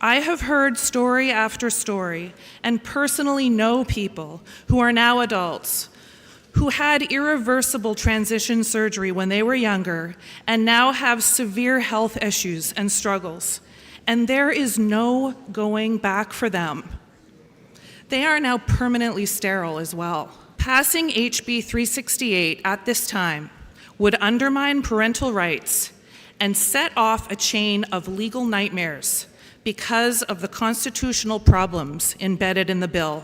I have heard story after story and personally know people who are now adults who had irreversible transition surgery when they were younger and now have severe health issues and struggles, and there is no going back for them. They are now permanently sterile as well. Passing HB 368 at this time would undermine parental rights and set off a chain of legal nightmares because of the constitutional problems embedded in the bill.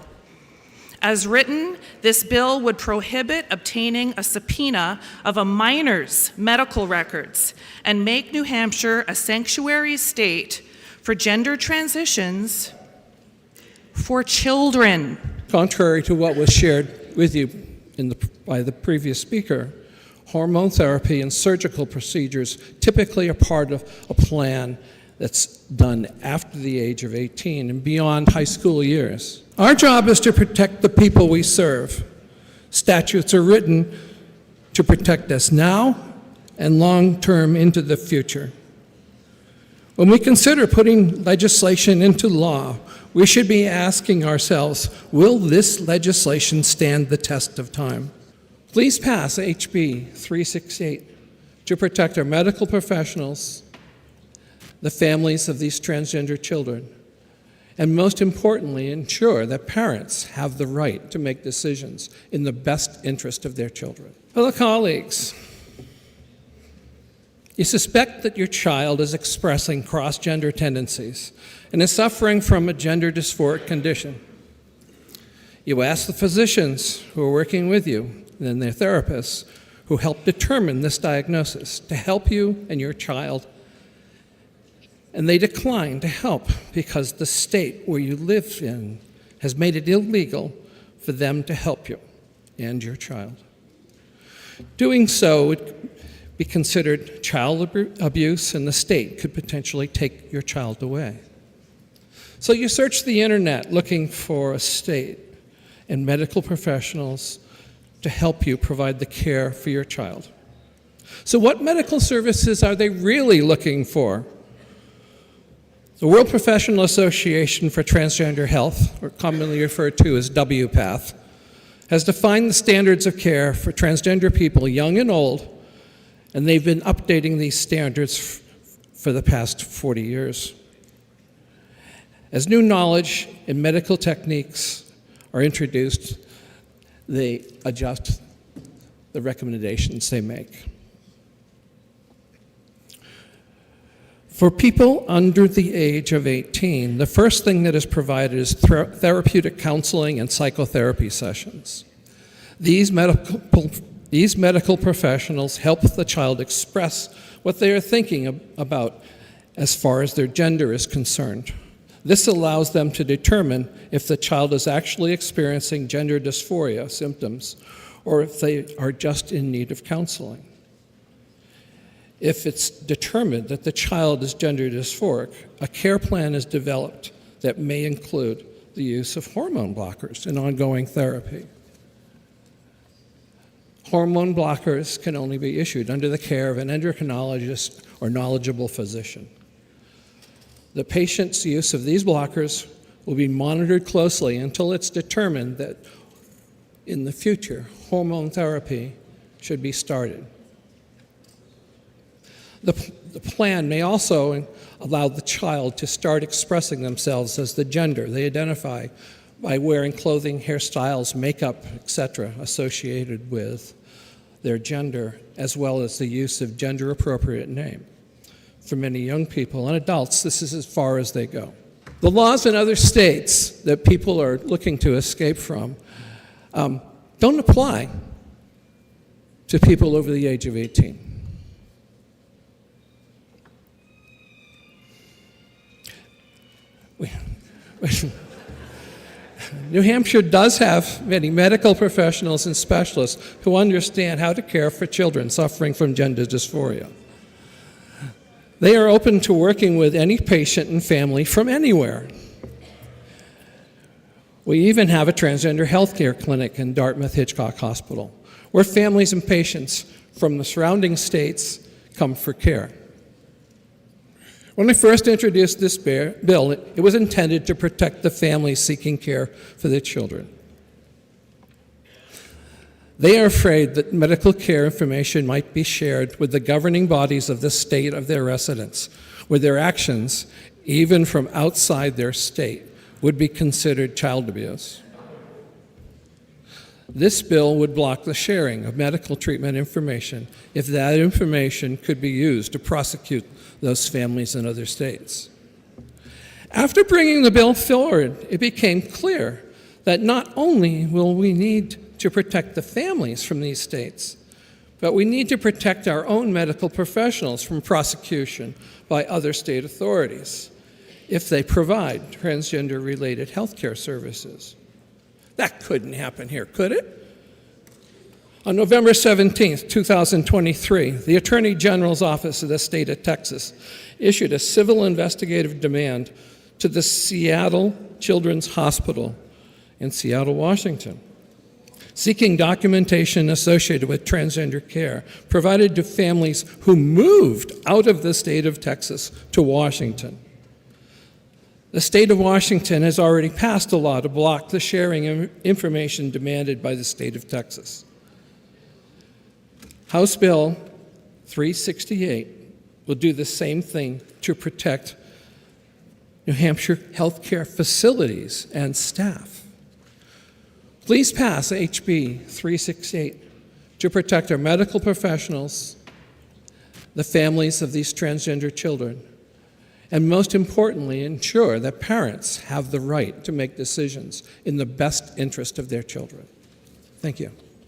As written, this bill would prohibit obtaining a subpoena of a minor's medical records and make New Hampshire a sanctuary state for gender transitions for children. Contrary to what was shared with you by the previous speaker, hormone therapy and surgical procedures typically are part of a plan that's done after the age of 18 and beyond high school years. Our job is to protect the people we serve. Statutes are written to protect us now and long-term into the future. When we consider putting legislation into law, we should be asking ourselves, will this legislation stand the test of time? Please pass HB 368 to protect our medical professionals, the families of these transgender children, and most importantly, ensure that parents have the right to make decisions in the best interest of their children. Fellow colleagues, you suspect that your child is expressing cross-gender tendencies and is suffering from a gender dysphoric condition. You ask the physicians who are working with you and their therapists who help determine this diagnosis to help you and your child, and they decline to help because the state where you live in has made it illegal for them to help you and your child. Doing so would be considered child abuse, and the state could potentially take your child away. So you search the internet looking for a state and medical professionals to help you provide the care for your child. So what medical services are they really looking for? The World Professional Association for Transgender Health, or commonly referred to as WPATH, has defined the standards of care for transgender people, young and old, and they've been updating these standards for the past 40 years. As new knowledge and medical techniques are introduced, they adjust the recommendations they make. For people under the age of 18, the first thing that is provided is therapeutic counseling and psychotherapy sessions. These medical professionals help the child express what they are thinking about as far as their gender is concerned. This allows them to determine if the child is actually experiencing gender dysphoria symptoms or if they are just in need of counseling. If it's determined that the child is gender dysphoric, a care plan is developed that may include the use of hormone blockers and ongoing therapy. Hormone blockers can only be issued under the care of an endocrinologist or knowledgeable physician. The patient's use of these blockers will be monitored closely until it's determined that in the future, hormone therapy should be started. The plan may also allow the child to start expressing themselves as the gender they identify by wearing clothing, hairstyles, makeup, etc., associated with their gender, as well as the use of gender-appropriate name. For many young people and adults, this is as far as they go. The laws in other states that people are looking to escape from don't apply to people over the age of 18. New Hampshire does have many medical professionals and specialists who understand how to care for children suffering from gender dysphoria. They are open to working with any patient and family from anywhere. We even have a transgender healthcare clinic in Dartmouth Hitchcock Hospital, where families and patients from the surrounding states come for care. When I first introduced this bill, it was intended to protect the families seeking care for their children. They are afraid that medical care information might be shared with the governing bodies of the state of their residence, where their actions, even from outside their state, would be considered child abuse. This bill would block the sharing of medical treatment information if that information could be used to prosecute those families in other states. After bringing the bill forward, it became clear that not only will we need to protect the families from these states, but we need to protect our own medical professionals from prosecution by other state authorities if they provide transgender-related health care services. That couldn't happen here, could it? On November 17, 2023, the Attorney General's Office of the state of Texas issued a civil investigative demand to the Seattle Children's Hospital in Seattle, Washington, seeking documentation associated with transgender care provided to families who moved out of the state of Texas to Washington. The state of Washington has already passed a law to block the sharing of information demanded by the state of Texas. House Bill 368 will do the same thing to protect New Hampshire healthcare facilities and staff. Please pass HB 368 to protect our medical professionals, the families of these transgender children, and most importantly, ensure that parents have the right to make decisions in the best interest of their children. Thank you.